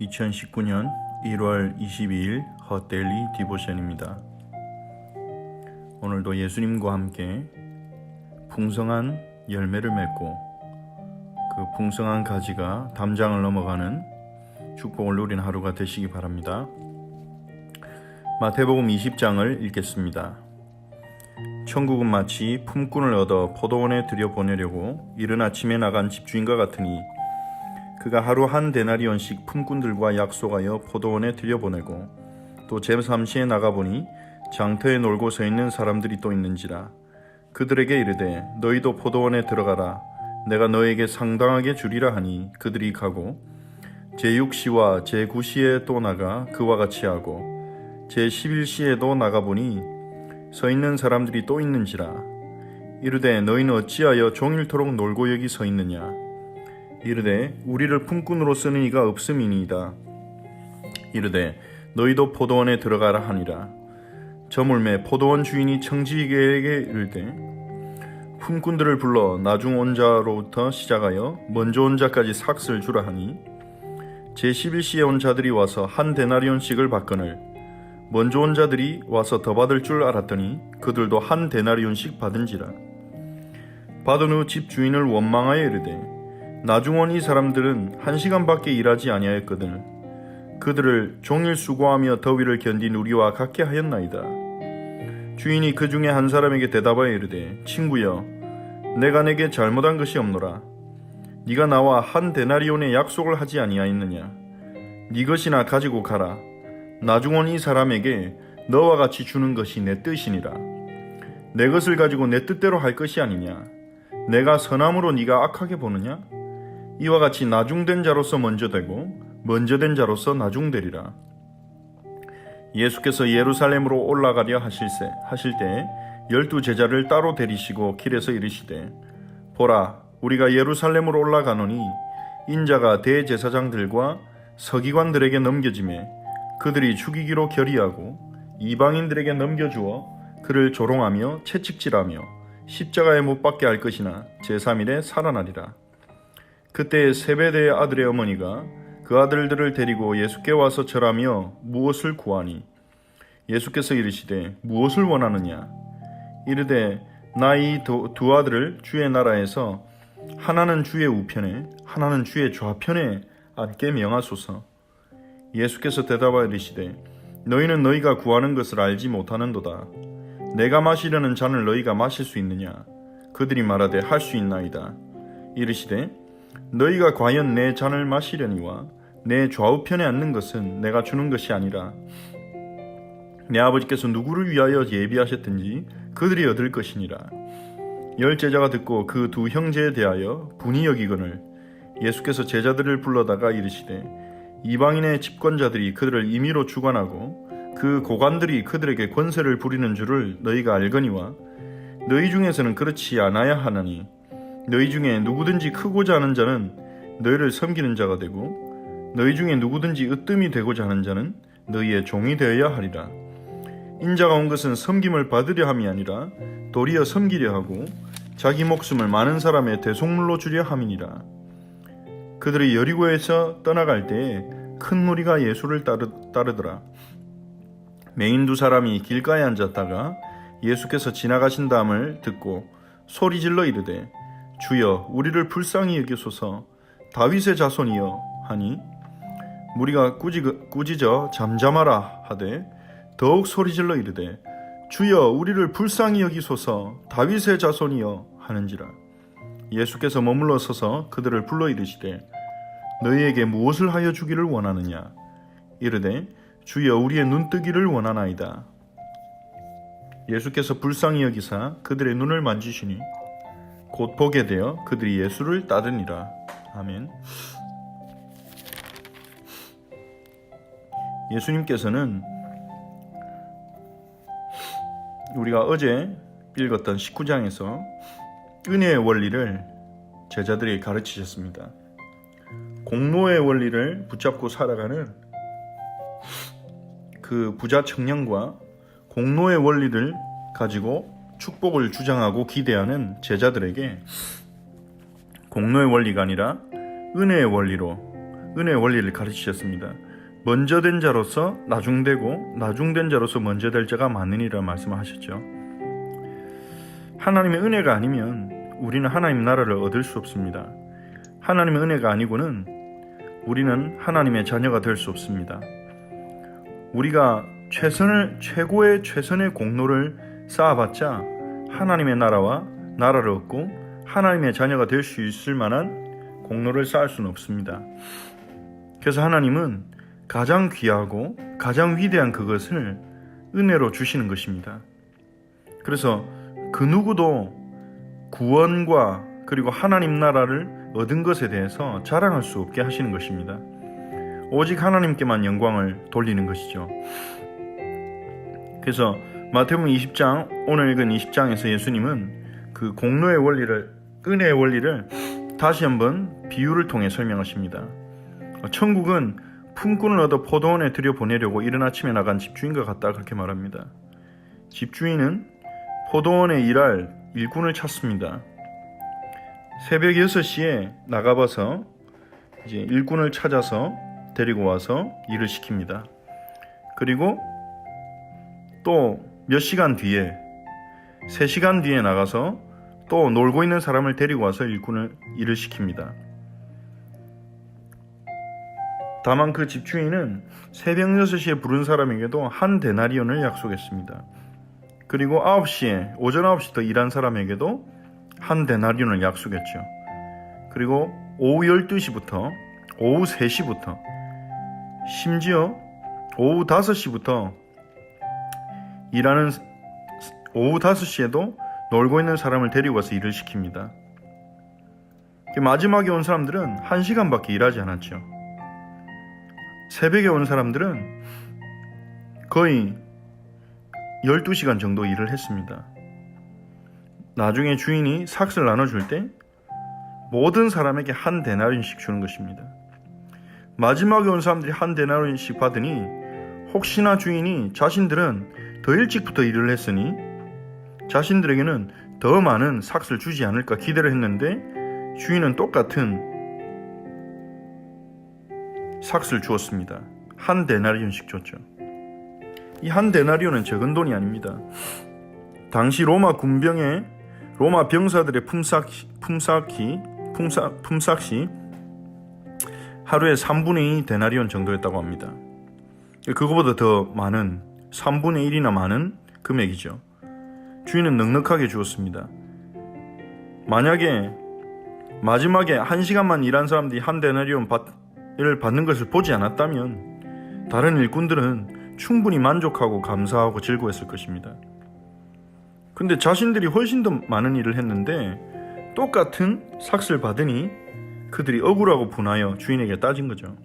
2019년 1월 22일 헛데일리 디보션입니다. 오늘도 예수님과 함께 풍성한 열매를 맺고 그 풍성한 가지가 담장을 넘어가는 축복을 누린 하루가 되시기 바랍니다. 마태복음 20장을 읽겠습니다. 천국은 마치 품꾼을 얻어 포도원에 들여보내려고 이른 아침에 나간 집주인과 같으니 그가 하루 한 데나리온씩 품꾼들과 약속하여 포도원에 들여보내고 또 제3시에 나가보니 장터에 놀고 서 있는 사람들이 또 있는지라. 그들에게 이르되 너희도 포도원에 들어가라. 내가 너에게 상당하게 주리라 하니 그들이 가고 제6시와 제9시에 또 나가 그와 같이 하고 제11시에도 나가보니 서 있는 사람들이 또 있는지라. 이르되 너희는 어찌하여 종일토록 놀고 여기 서 있느냐. 이르되 우리를 품꾼으로 쓰는 이가 없음이니이다. 이르되 너희도 포도원에 들어가라 하니라. 저물매 포도원 주인이 청지기에게 이르되 품꾼들을 불러 나중 온 자로부터 시작하여 먼저 온 자까지 삭슬 주라 하니 제11시에 온 자들이 와서 한 데나리온씩을 받거늘 먼저 온 자들이 와서 더 받을 줄 알았더니 그들도 한 데나리온씩 받은지라. 받은 후 집주인을 원망하여 이르되 나중 온 이 사람들은 1시간밖에 일하지 아니하였거든 그들을 종일 수고하며 더위를 견딘 우리와 같게 하였나이다. 주인이 그 중에 한 사람에게 대답하여 이르되 친구여 내가 내게 잘못한 것이 없노라. 네가 나와 한 데나리온의 약속을 하지 아니하였느냐. 네 것이나 가지고 가라. 나중 온 이 사람에게 너와 같이 주는 것이 내 뜻이니라. 내 것을 가지고 내 뜻대로 할 것이 아니냐. 내가 선함으로 네가 악하게 보느냐. 이와 같이 나중된 자로서 먼저 되고 먼저 된 자로서 나중되리라. 예수께서 예루살렘으로 올라가려 하실 때 12 제자를 따로 데리시고 길에서 이르시되 보라 우리가 예루살렘으로 올라가노니 인자가 대제사장들과 서기관들에게 넘겨지매 그들이 죽이기로 결의하고 이방인들에게 넘겨주어 그를 조롱하며 채찍질하며 십자가에 못 박게 할 것이나 제3일에 살아나리라. 그때 세베대의 아들의 어머니가 그 아들들을 데리고 예수께 와서 절하며 무엇을 구하니 예수께서 이르시되 무엇을 원하느냐. 이르되 나 이 두 아들을 주의 나라에서 하나는 주의 우편에 하나는 주의 좌편에 앉게 명하소서. 예수께서 대답하여 이르시되 너희는 너희가 구하는 것을 알지 못하는도다. 내가 마시려는 잔을 너희가 마실 수 있느냐. 그들이 말하되 할 수 있나이다. 이르시되 너희가 과연 내 잔을 마시려니와 내 좌우편에 앉는 것은 내가 주는 것이 아니라 내 아버지께서 누구를 위하여 예비하셨든지 그들이 얻을 것이니라. 10 제자가 듣고 그 두 형제에 대하여 분이 여기거늘 예수께서 제자들을 불러다가 이르시되 이방인의 집권자들이 그들을 임의로 주관하고 그 고관들이 그들에게 권세를 부리는 줄을 너희가 알거니와 너희 중에서는 그렇지 않아야 하나니 너희 중에 누구든지 크고자 하는 자는 너희를 섬기는 자가 되고 너희 중에 누구든지 으뜸이 되고자 하는 자는 너희의 종이 되어야 하리라. 인자가 온 것은 섬김을 받으려 함이 아니라 도리어 섬기려 하고 자기 목숨을 많은 사람의 대속물로 주려 함이니라. 그들이 여리고에서 떠나갈 때에 큰 무리가 예수를 따르더라. 맹인 2 사람이 길가에 앉았다가 예수께서 지나가신다함을 듣고 소리질러 이르되 주여 우리를 불쌍히 여기소서. 다윗의 자손이여 하니 무리가 꾸짖어 잠잠하라 하되 더욱 소리질러 이르되 주여 우리를 불쌍히 여기소서. 다윗의 자손이여 하는지라. 예수께서 머물러 서서 그들을 불러 이르시되 너희에게 무엇을 하여 주기를 원하느냐. 이르되 주여 우리의 눈뜨기를 원하나이다. 예수께서 불쌍히 여기사 그들의 눈을 만지시니 곧 보게 되어 그들이 예수를 따르니라. 아멘. 예수님께서는 우리가 어제 읽었던 19장에서 은혜의 원리를 제자들에게 가르치셨습니다. 공로의 원리를 붙잡고 살아가는 그 부자 청년과 공로의 원리를 가지고 축복을 주장하고 기대하는 제자들에게 공로의 원리가 아니라 은혜의 원리로 은혜의 원리를 가르치셨습니다. 먼저 된 자로서 나중되고 나중된 자로서 먼저 될 자가 많으니라 말씀하셨죠. 하나님의 은혜가 아니면 우리는 하나님 나라를 얻을 수 없습니다. 하나님의 은혜가 아니고는 우리는 하나님의 자녀가 될 수 없습니다. 우리가 최고의 최선의 공로를 쌓아봤자 하나님의 나라를 얻고 하나님의 자녀가 될 수 있을 만한 공로를 쌓을 수는 없습니다. 그래서 하나님은 가장 귀하고 가장 위대한 그것을 은혜로 주시는 것입니다. 그래서 그 누구도 구원과 그리고 하나님 나라를 얻은 것에 대해서 자랑할 수 없게 하시는 것입니다. 오직 하나님께만 영광을 돌리는 것이죠. 그래서 마태복음 20장, 오늘 읽은 20장에서 예수님은 그 공로의 원리를, 은혜의 원리를 다시 한번 비유를 통해 설명하십니다. 천국은 품꾼을 얻어 포도원에 들여보내려고 이른 아침에 나간 집주인과 같다, 그렇게 말합니다. 집주인은 포도원에 일할 일꾼을 찾습니다. 새벽 6시에 나가봐서 이제 일꾼을 찾아서 데리고 와서 일을 시킵니다. 그리고 또 몇 시간 뒤에 3시간 뒤에 나가서 또 놀고 있는 사람을 데리고 와서 일을 시킵니다. 다만 그 집주인은 새벽 6시에 부른 사람에게도 한 데나리온을 약속했습니다. 그리고 오전 9시 더 일한 사람에게도 한 데나리온을 약속했죠. 그리고 오후 12시부터 오후 3시부터 심지어 오후 5시부터 일하는 오후 5시에도 놀고 있는 사람을 데리고 와서 일을 시킵니다. 마지막에 온 사람들은 1시간밖에 일하지 않았죠. 새벽에 온 사람들은 거의 12시간 정도 일을 했습니다. 나중에 주인이 삭을 나눠줄 때 모든 사람에게 한 데나리온씩 주는 것입니다. 마지막에 온 사람들이 한 데나리온씩 받으니 혹시나 주인이 자신들은 더 일찍부터 일을 했으니 자신들에게는 더 많은 삭을 주지 않을까 기대를 했는데 주인은 똑같은 삭을 주었습니다. 한 데나리온씩 줬죠. 이 한 데나리온은 적은 돈이 아닙니다. 당시 로마 병사들의 품삯이 하루에 3분의 2 데나리온 정도였다고 합니다. 그거보다 더 많은 3분의 1이나 많은 금액이죠. 주인은 넉넉하게 주었습니다. 만약에 마지막에 1시간만 일한 사람들이 한 데나리온을 받는 것을 보지 않았다면 다른 일꾼들은 충분히 만족하고 감사하고 즐거웠을 것입니다. 근데 자신들이 훨씬 더 많은 일을 했는데 똑같은 삭을 받으니 그들이 억울하고 분하여 주인에게 따진 거죠.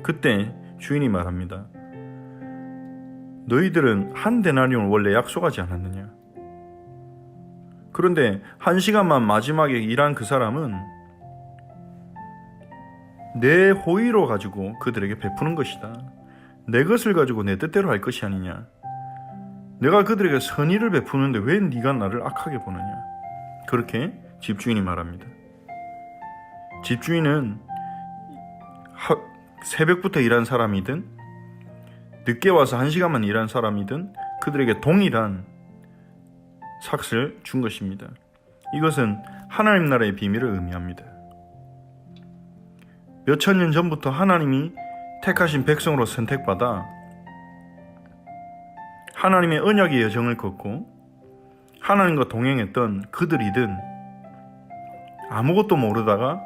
그때 주인이 말합니다. 너희들은 한 데나리온을 원래 약속하지 않았느냐? 그런데 1시간만 마지막에 일한 그 사람은 내 호의로 가지고 그들에게 베푸는 것이다. 내 것을 가지고 내 뜻대로 할 것이 아니냐? 내가 그들에게 선의를 베푸는데 왜 네가 나를 악하게 보느냐? 그렇게 집주인이 말합니다. 집주인은 새벽부터 일한 사람이든 늦게 와서 1시간만 일한 사람이든 그들에게 동일한 삭을 준 것입니다. 이것은 하나님 나라의 비밀을 의미합니다. 몇천 년 전부터 하나님이 택하신 백성으로 선택받아 하나님의 언약의 여정을 걷고 하나님과 동행했던 그들이든 아무것도 모르다가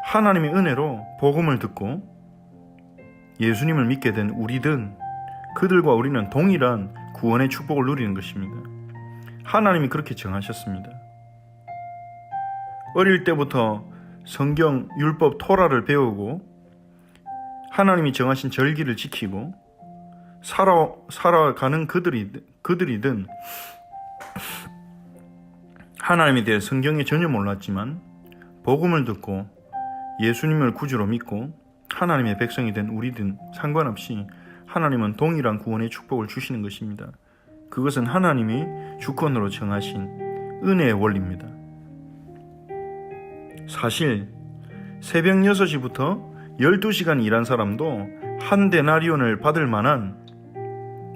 하나님의 은혜로 복음을 듣고 예수님을 믿게 된 우리든 그들과 우리는 동일한 구원의 축복을 누리는 것입니다. 하나님이 그렇게 정하셨습니다. 어릴 때부터 성경, 율법, 토라를 배우고 하나님이 정하신 절기를 지키고 살아가는 그들이든 하나님에 대해 성경에 전혀 몰랐지만 복음을 듣고 예수님을 구주로 믿고 하나님의 백성이 된 우리든 상관없이 하나님은 동일한 구원의 축복을 주시는 것입니다. 그것은 하나님이 주권으로 정하신 은혜의 원리입니다. 사실 새벽 6시부터 12시간 일한 사람도 한 데나리온을 받을 만한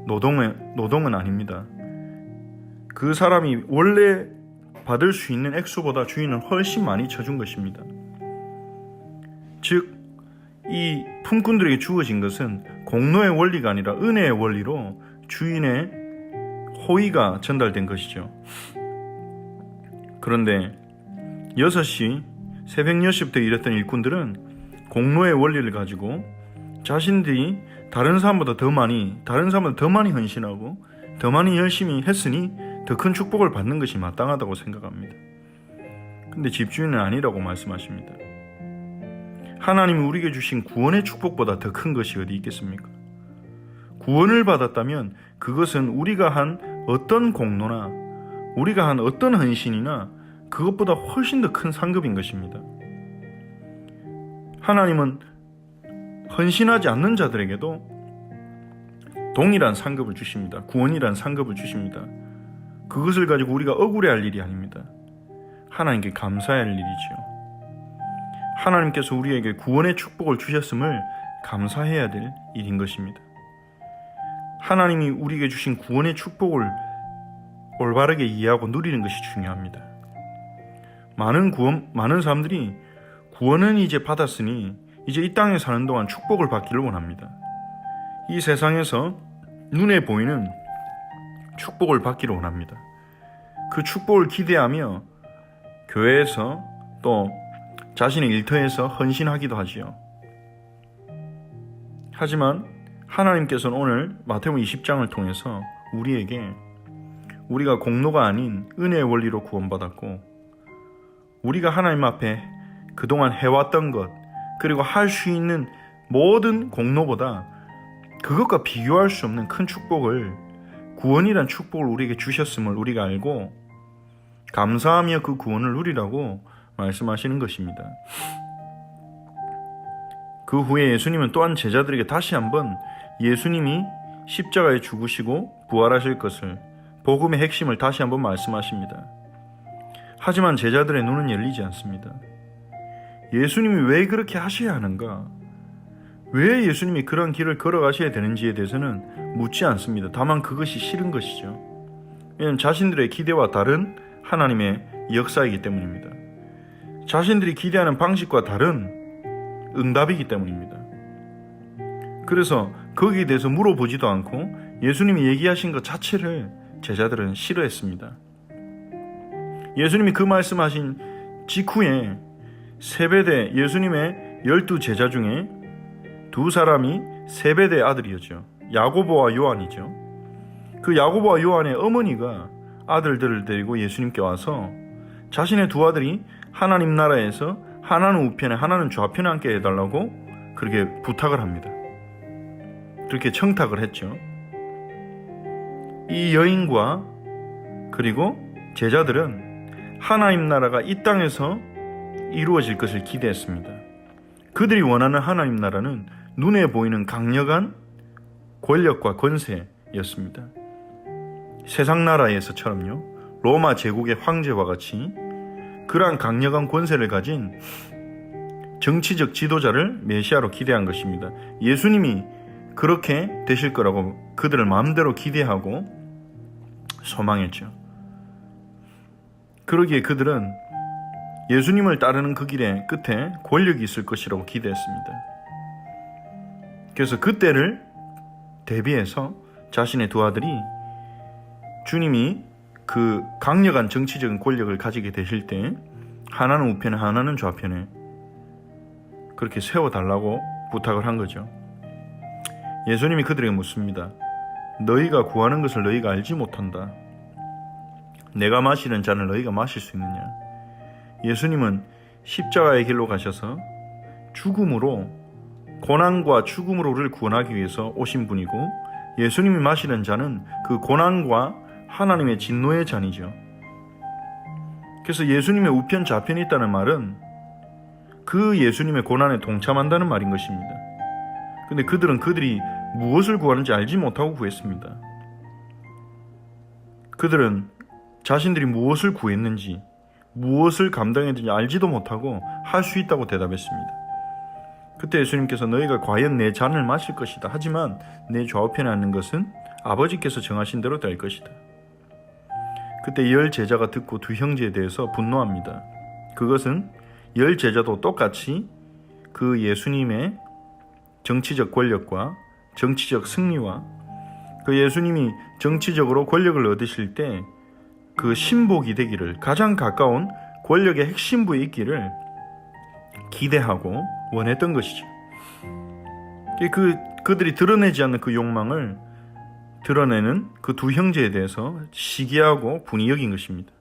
노동은 아닙니다. 그 사람이 원래 받을 수 있는 액수보다 주인은 훨씬 많이 쳐준 것입니다. 즉, 이 품꾼들에게 주어진 것은 공로의 원리가 아니라 은혜의 원리로 주인의 호의가 전달된 것이죠. 그런데 6시, 새벽 10시부터 일했던 일꾼들은 공로의 원리를 가지고 자신들이 다른 사람보다 더 많이 헌신하고 더 많이 열심히 했으니 더 큰 축복을 받는 것이 마땅하다고 생각합니다. 근데 집주인은 아니라고 말씀하십니다. 하나님이 우리에게 주신 구원의 축복보다 더 큰 것이 어디 있겠습니까? 구원을 받았다면 그것은 우리가 한 어떤 공로나 우리가 한 어떤 헌신이나 그것보다 훨씬 더 큰 상급인 것입니다. 하나님은 헌신하지 않는 자들에게도 동일한 상급을 주십니다. 구원이란 상급을 주십니다. 그것을 가지고 우리가 억울해할 일이 아닙니다. 하나님께 감사해야 할 일이지요. 하나님께서 우리에게 구원의 축복을 주셨음을 감사해야 될 일인 것입니다. 하나님이 우리에게 주신 구원의 축복을 올바르게 이해하고 누리는 것이 중요합니다. 많은 사람들이 구원은 이제 받았으니 이제 이 땅에 사는 동안 축복을 받기를 원합니다. 이 세상에서 눈에 보이는 축복을 받기를 원합니다. 그 축복을 기대하며 교회에서 또 자신의 일터에서 헌신하기도 하지요. 하지만 하나님께서는 오늘 마태복음 20장을 통해서 우리에게 우리가 공로가 아닌 은혜의 원리로 구원받았고 우리가 하나님 앞에 그동안 해왔던 것 그리고 할 수 있는 모든 공로보다 그것과 비교할 수 없는 큰 축복을 구원이란 축복을 우리에게 주셨음을 우리가 알고 감사하며 그 구원을 누리라고 말씀하시는 것입니다. 그 후에 예수님은 또한 제자들에게 다시 한번 예수님이 십자가에 죽으시고 부활하실 것을 복음의 핵심을 다시 한번 말씀하십니다. 하지만 제자들의 눈은 열리지 않습니다. 예수님이 왜 그렇게 하셔야 하는가? 왜 예수님이 그런 길을 걸어가셔야 되는지에 대해서는 묻지 않습니다. 다만 그것이 싫은 것이죠. 왜냐하면 자신들의 기대와 다른 하나님의 역사이기 때문입니다. 자신들이 기대하는 방식과 다른 응답이기 때문입니다. 그래서 거기에 대해서 물어보지도 않고 예수님이 얘기하신 것 자체를 제자들은 싫어했습니다. 예수님이 그 말씀하신 직후에 세베대 예수님의 12제자 중에 두 사람이 세베대 아들이었죠. 야고보와 요한이죠. 그 야고보와 요한의 어머니가 아들들을 데리고 예수님께 와서 자신의 두 아들이 하나님 나라에서 하나는 우편에 하나는 좌편에 앉게 해달라고 그렇게 부탁을 합니다. 그렇게 청탁을 했죠. 이 여인과 그리고 제자들은 하나님 나라가 이 땅에서 이루어질 것을 기대했습니다. 그들이 원하는 하나님 나라는 눈에 보이는 강력한 권력과 권세였습니다. 세상 나라에서처럼요. 로마 제국의 황제와 같이 그러한 강력한 권세를 가진 정치적 지도자를 메시아로 기대한 것입니다. 예수님이 그렇게 되실 거라고 그들을 마음대로 기대하고 소망했죠. 그러기에 그들은 예수님을 따르는 그 길의 끝에 권력이 있을 것이라고 기대했습니다. 그래서 그때를 대비해서 자신의 두 아들이 주님이 그 강력한 정치적인 권력을 가지게 되실 때 하나는 우편에 하나는 좌편에 그렇게 세워달라고 부탁을 한 거죠. 예수님이 그들에게 묻습니다. 너희가 구하는 것을 너희가 알지 못한다. 내가 마시는 잔을 너희가 마실 수 있느냐? 예수님은 십자가의 길로 가셔서 죽음으로 고난과 죽음으로 우리를 구원하기 위해서 오신 분이고 예수님이 마시는 잔은 그 고난과 하나님의 진노의 잔이죠. 그래서 예수님의 우편 좌편이 있다는 말은 그 예수님의 고난에 동참한다는 말인 것입니다. 근데 그들이 무엇을 구하는지 알지 못하고 구했습니다. 그들은 자신들이 무엇을 구했는지 무엇을 감당했는지 알지도 못하고 할 수 있다고 대답했습니다. 그때 예수님께서 너희가 과연 내 잔을 마실 것이다. 하지만 내 좌우편에 앉는 것은 아버지께서 정하신 대로 될 것이다. 그때 10 제자가 듣고 두 형제에 대해서 분노합니다. 그것은 10 제자도 똑같이 그 예수님의 정치적 권력과 정치적 승리와 그 예수님이 정치적으로 권력을 얻으실 때 그 신복이 되기를, 가장 가까운 권력의 핵심부에 있기를 기대하고 원했던 것이죠. 그들이 드러내지 않는 그 욕망을 드러내는 그 두 형제에 대해서 시기하고 분이 여긴 것입니다.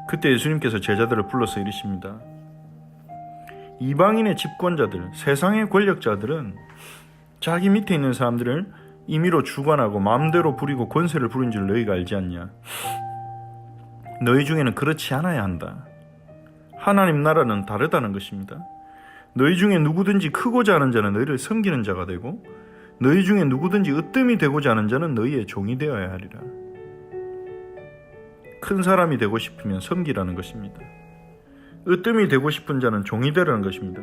그때 예수님께서 제자들을 불러서 이르십니다. 이방인의 집권자들, 세상의 권력자들은 자기 밑에 있는 사람들을 임의로 주관하고 마음대로 부리고 권세를 부린 줄 너희가 알지 않냐? 너희 중에는 그렇지 않아야 한다. 하나님 나라는 다르다는 것입니다. 너희 중에 누구든지 크고자 하는 자는 너희를 섬기는 자가 되고 너희 중에 누구든지 으뜸이 되고자 하는 자는 너희의 종이 되어야 하리라. 큰 사람이 되고 싶으면 섬기라는 것입니다. 으뜸이 되고 싶은 자는 종이 되라는 것입니다.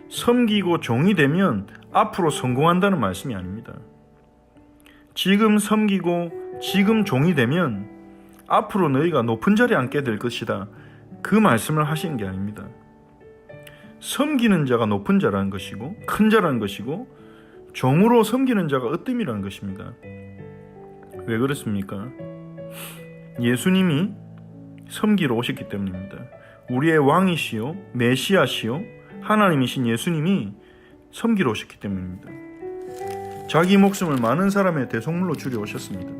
섬기고 종이 되면 앞으로 성공한다는 말씀이 아닙니다. 지금 섬기고 지금 종이 되면 앞으로 너희가 높은 자리에 앉게 될 것이다. 그 말씀을 하시는 게 아닙니다. 섬기는 자가 높은 자라는 것이고 큰 자라는 것이고 종으로 섬기는 자가 으뜸이라는 것입니다. 왜 그렇습니까? 예수님이 섬기러 오셨기 때문입니다. 우리의 왕이시요 메시아시요 하나님이신 예수님이 섬기러 오셨기 때문입니다. 자기 목숨을 많은 사람의 대속물로 주려 오셨습니다.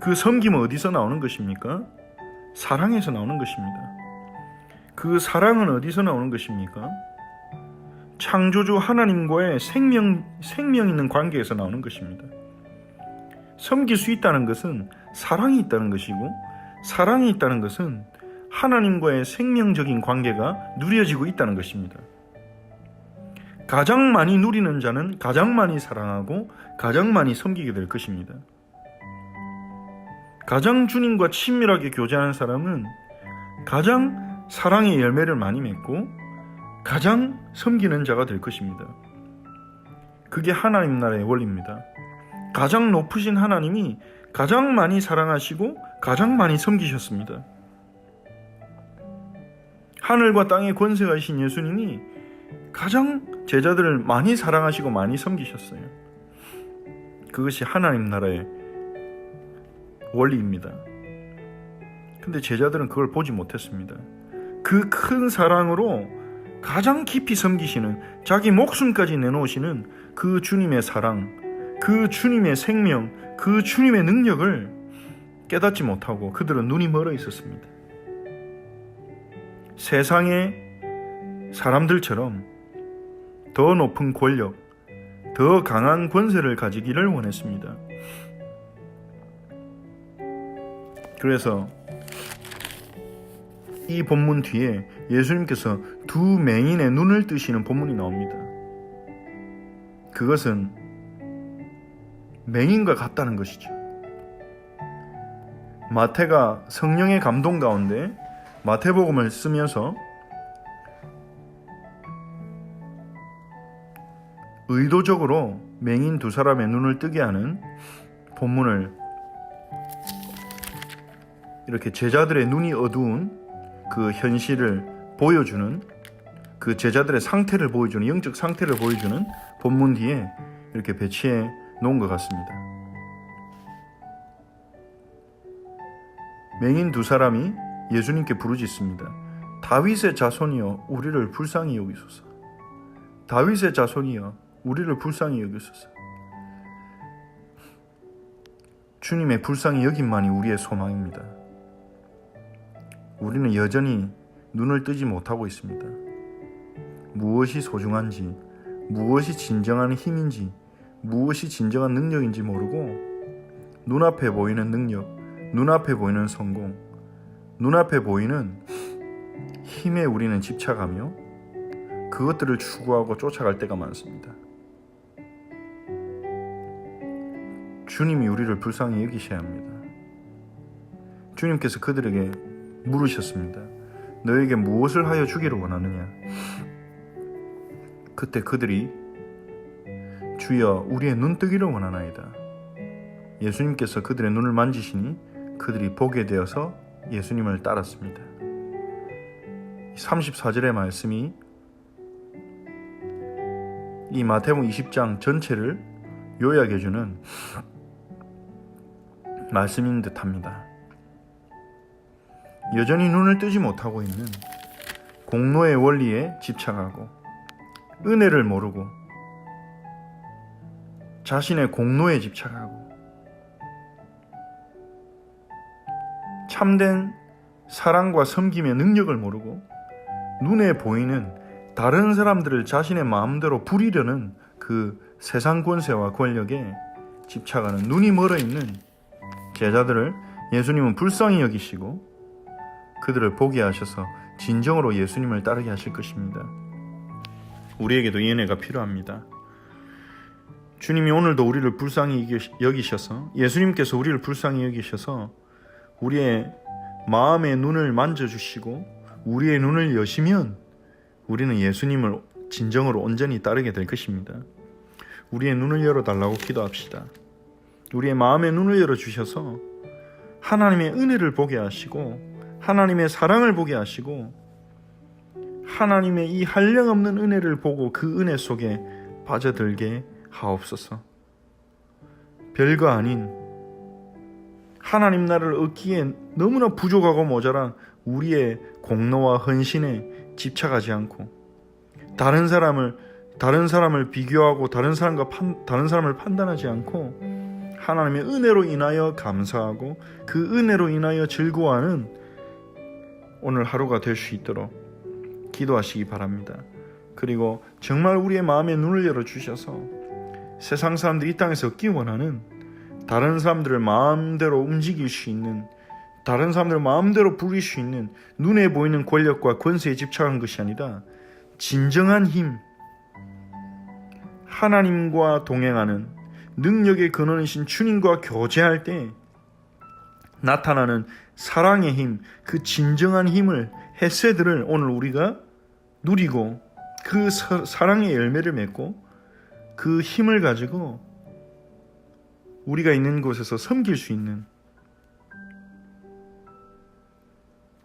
그 섬김은 어디서 나오는 것입니까? 사랑에서 나오는 것입니다. 그 사랑은 어디서 나오는 것입니까? 창조주 하나님과의 생명 있는 관계에서 나오는 것입니다. 섬길 수 있다는 것은 사랑이 있다는 것이고 사랑이 있다는 것은 하나님과의 생명적인 관계가 누려지고 있다는 것입니다. 가장 많이 누리는 자는 가장 많이 사랑하고 가장 많이 섬기게 될 것입니다. 가장 주님과 친밀하게 교제하는 사람은 가장 사랑의 열매를 많이 맺고 가장 섬기는 자가 될 것입니다. 그게 하나님 나라의 원리입니다. 가장 높으신 하나님이 가장 많이 사랑하시고 가장 많이 섬기셨습니다. 하늘과 땅의 권세가 이신 예수님이 가장 제자들을 많이 사랑하시고 많이 섬기셨어요. 그것이 하나님 나라의 원리입니다. 근데 제자들은 그걸 보지 못했습니다. 그 큰 사랑으로 가장 깊이 섬기시는, 자기 목숨까지 내놓으시는 그 주님의 사랑, 그 주님의 생명, 그 주님의 능력을 깨닫지 못하고 그들은 눈이 멀어 있었습니다. 세상의 사람들처럼 더 높은 권력, 더 강한 권세를 가지기를 원했습니다. 그래서 이 본문 뒤에 예수님께서 두 맹인의 눈을 뜨시는 본문이 나옵니다. 그것은 맹인과 같다는 것이죠. 마태가 성령의 감동 가운데 마태복음을 쓰면서 의도적으로 맹인 두 사람의 눈을 뜨게 하는 본문을 이렇게 제자들의 눈이 어두운 그 현실을 보여주는, 그 제자들의 상태를 보여주는, 영적 상태를 보여주는 본문 뒤에 이렇게 배치해 놓은 것 같습니다. 맹인 두 사람이 예수님께 부르짖습니다. 다윗의 자손이여 우리를 불쌍히 여기소서. 다윗의 자손이여 우리를 불쌍히 여기소서. 주님의 불쌍히 여김만이 우리의 소망입니다. 우리는 여전히 눈을 뜨지 못하고 있습니다. 무엇이 소중한지, 무엇이 진정한 힘인지, 무엇이 진정한 능력인지 모르고 눈앞에 보이는 능력, 눈앞에 보이는 성공, 눈앞에 보이는 힘에 우리는 집착하며 그것들을 추구하고 쫓아갈 때가 많습니다. 주님이 우리를 불쌍히 여기셔야 합니다. 주님께서 그들에게 물으셨습니다. 너에게 무엇을 하여 주기를 원하느냐? 그때 그들이 주여 우리의 눈뜨기를 원하나이다. 예수님께서 그들의 눈을 만지시니 그들이 보게 되어서 예수님을 따랐습니다. 34절의 말씀이 이 마태복음 20장 전체를 요약해주는 말씀인 듯합니다. 여전히 눈을 뜨지 못하고 있는 공로의 원리에 집착하고 은혜를 모르고 자신의 공로에 집착하고 참된 사랑과 섬김의 능력을 모르고 눈에 보이는 다른 사람들을 자신의 마음대로 부리려는 그 세상 권세와 권력에 집착하는 눈이 멀어 있는 제자들을 예수님은 불쌍히 여기시고 그들을 보게 하셔서 진정으로 예수님을 따르게 하실 것입니다. 우리에게도 이 은혜가 필요합니다. 주님이 오늘도 우리를 불쌍히 여기셔서 예수님께서 우리를 불쌍히 여기셔서 우리의 마음의 눈을 만져주시고 우리의 눈을 여시면 우리는 예수님을 진정으로 온전히 따르게 될 것입니다. 우리의 눈을 열어달라고 기도합시다. 우리의 마음의 눈을 열어주셔서 하나님의 은혜를 보게 하시고 하나님의 사랑을 보게 하시고 하나님의 이 한량없는 은혜를 보고 그 은혜 속에 빠져들게 하옵소서. 별거 아닌 하나님 나라를 얻기에 너무나 부족하고 모자란 우리의 공로와 헌신에 집착하지 않고 다른 사람을 비교하고 다른 사람을 판단하지 않고 하나님의 은혜로 인하여 감사하고 그 은혜로 인하여 즐거워하는 오늘 하루가 될 수 있도록 기도하시기 바랍니다. 그리고 정말 우리의 마음의 눈을 열어주셔서 세상 사람들이 이 땅에서 얻기 원하는 다른 사람들을 마음대로 움직일 수 있는 다른 사람들을 마음대로 부릴 수 있는 눈에 보이는 권력과 권세에 집착한 것이 아니라 진정한 힘, 하나님과 동행하는 능력의 근원이신 주님과 교제할 때 나타나는 사랑의 힘, 그 진정한 힘을 헤세드를 오늘 우리가 누리고 그 사랑의 열매를 맺고 그 힘을 가지고 우리가 있는 곳에서 섬길 수 있는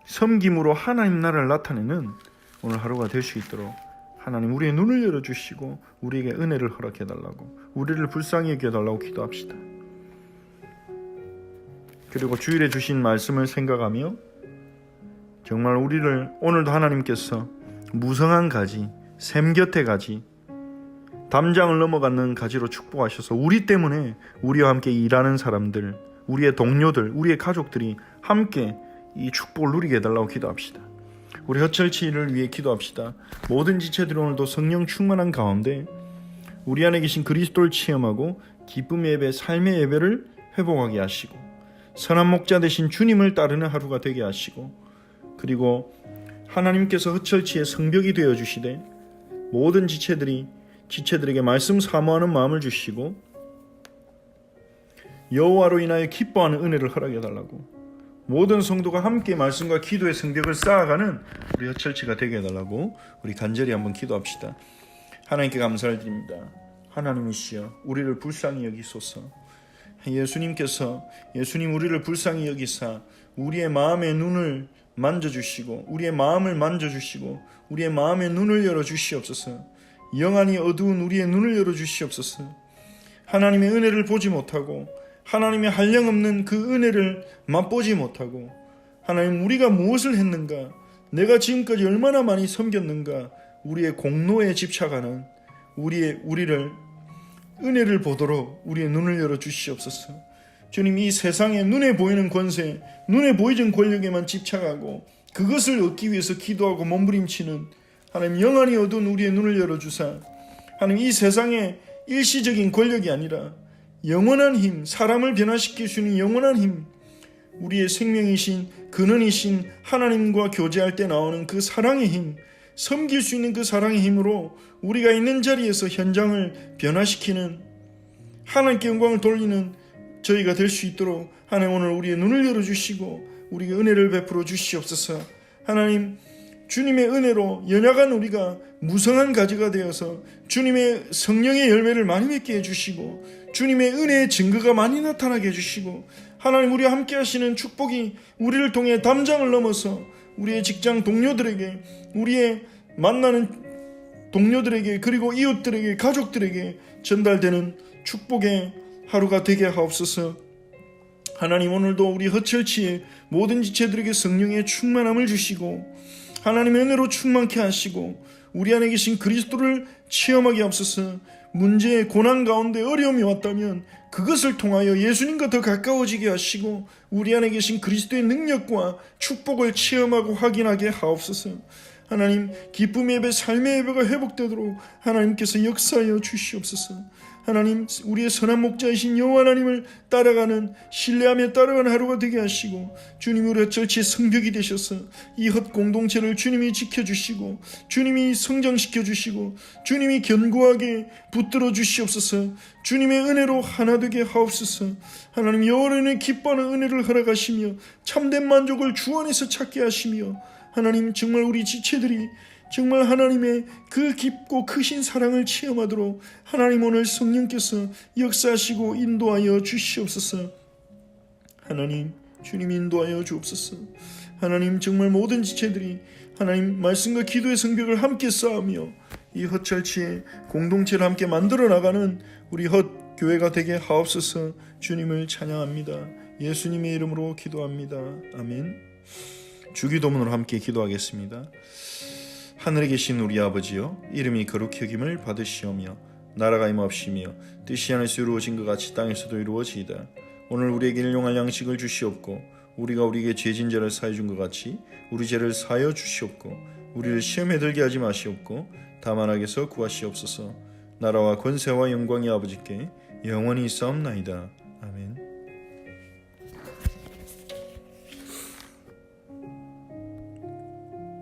섬김으로 하나님 나라를 나타내는 오늘 하루가 될 수 있도록 하나님 우리의 눈을 열어주시고 우리에게 은혜를 허락해달라고 우리를 불쌍히 여겨달라고 기도합시다. 그리고 주일에 주신 말씀을 생각하며 정말 우리를 오늘도 하나님께서 무성한 가지, 샘곁의 가지, 담장을 넘어가는 가지로 축복하셔서 우리 때문에 우리와 함께 일하는 사람들, 우리의 동료들, 우리의 가족들이 함께 이 축복을 누리게 해달라고 기도합시다. 우리 허철치를 위해 기도합시다. 모든 지체들이 오늘도 성령 충만한 가운데 우리 안에 계신 그리스도를 체험하고 기쁨의 예배, 삶의 예배를 회복하게 하시고 선한 목자 되신 주님을 따르는 하루가 되게 하시고 그리고 하나님께서 허철치의 성벽이 되어주시되 모든 지체들에게 말씀 사모하는 마음을 주시고 여호와로 인하여 기뻐하는 은혜를 허락해달라고 모든 성도가 함께 말씀과 기도의 성벽을 쌓아가는 우리 허철치가 되게 해달라고 우리 간절히 한번 기도합시다. 하나님께 감사를 드립니다. 하나님이시여 우리를 불쌍히 여기소서. 예수님 우리를 불쌍히 여기사 우리의 마음의 눈을 만져주시고 우리의 마음을 만져주시고 우리의 마음의 눈을 열어주시옵소서. 영안이 어두운 우리의 눈을 열어주시옵소서. 하나님의 은혜를 보지 못하고 하나님의 한량없는 그 은혜를 맛보지 못하고 하나님 우리가 무엇을 했는가 내가 지금까지 얼마나 많이 섬겼는가 우리의 공로에 집착하는 우리를 은혜를 보도록 우리의 눈을 열어주시옵소서. 주님 이 세상에 눈에 보이는 권세 눈에 보이는 권력에만 집착하고 그것을 얻기 위해서 기도하고 몸부림치는 하나님 영안이 어두운 우리의 눈을 열어주사 하나님 이 세상에 일시적인 권력이 아니라 영원한 힘 사람을 변화시킬 수 있는 영원한 힘 우리의 생명이신 근원이신 하나님과 교제할 때 나오는 그 사랑의 힘 섬길 수 있는 그 사랑의 힘으로 우리가 있는 자리에서 현장을 변화시키는 하나님께 영광을 돌리는 저희가 될 수 있도록 하나님 오늘 우리의 눈을 열어주시고 우리에게 은혜를 베풀어 주시옵소서. 하나님 주님의 은혜로 연약한 우리가 무성한 가지가 되어서 주님의 성령의 열매를 많이 맺게 해주시고 주님의 은혜의 증거가 많이 나타나게 해주시고 하나님 우리와 함께 하시는 축복이 우리를 통해 담장을 넘어서 우리의 직장 동료들에게, 우리의 만나는 동료들에게, 그리고 이웃들에게, 가족들에게 전달되는 축복의 하루가 되게 하옵소서. 하나님 오늘도 우리 허철치의 모든 지체들에게 성령의 충만함을 주시고 하나님의 은혜로 충만케 하시고 우리 안에 계신 그리스도를 체험하게 하옵소서. 문제의 고난 가운데 어려움이 왔다면 그것을 통하여 예수님과 더 가까워지게 하시고 우리 안에 계신 그리스도의 능력과 축복을 체험하고 확인하게 하옵소서. 하나님 기쁨의 예배, 삶의 예배가 회복되도록 하나님께서 역사하여 주시옵소서. 하나님 우리의 선한 목자이신 여호와 하나님을 따라가는, 신뢰하며 따라가는 하루가 되게 하시고 주님이 우리 어쩔지 성벽이 되셔서 이 헛 공동체를 주님이 지켜주시고 주님이 성장시켜 주시고 주님이 견고하게 붙들어 주시옵소서. 주님의 은혜로 하나 되게 하옵소서. 하나님 여호와는 기뻐하는 은혜를 허락하시며 참된 만족을 주 안에서 찾게 하시며 하나님 정말 우리 지체들이 정말 하나님의 그 깊고 크신 사랑을 체험하도록 하나님 오늘 성령께서 역사하시고 인도하여 주시옵소서. 하나님 주님 인도하여 주옵소서. 하나님 정말 모든 지체들이 하나님 말씀과 기도의 성벽을 함께 쌓으며 이 헛철치의 공동체를 함께 만들어 나가는 우리 헛교회가 되게 하옵소서. 주님을 찬양합니다. 예수님의 이름으로 기도합니다. 아멘. 주기도문으로 함께 기도하겠습니다. 하늘에 계신 우리 아버지여, 이름이 거룩히 여김을 받으시오며 나라가 임하옵시며 뜻이 하늘에서 이루어진 것 같이 땅에서도 이루어지이다. 오늘 우리에게 일용할 양식을 주시옵고 우리가 우리에게 죄진 자를 사해 준 것 같이 우리 죄를 사하여 주시옵고 우리를 시험에 들게 하지 마시옵고 다만 악에서 구하시옵소서. 나라와 권세와 영광이 아버지께 영원히 있사옵나이다.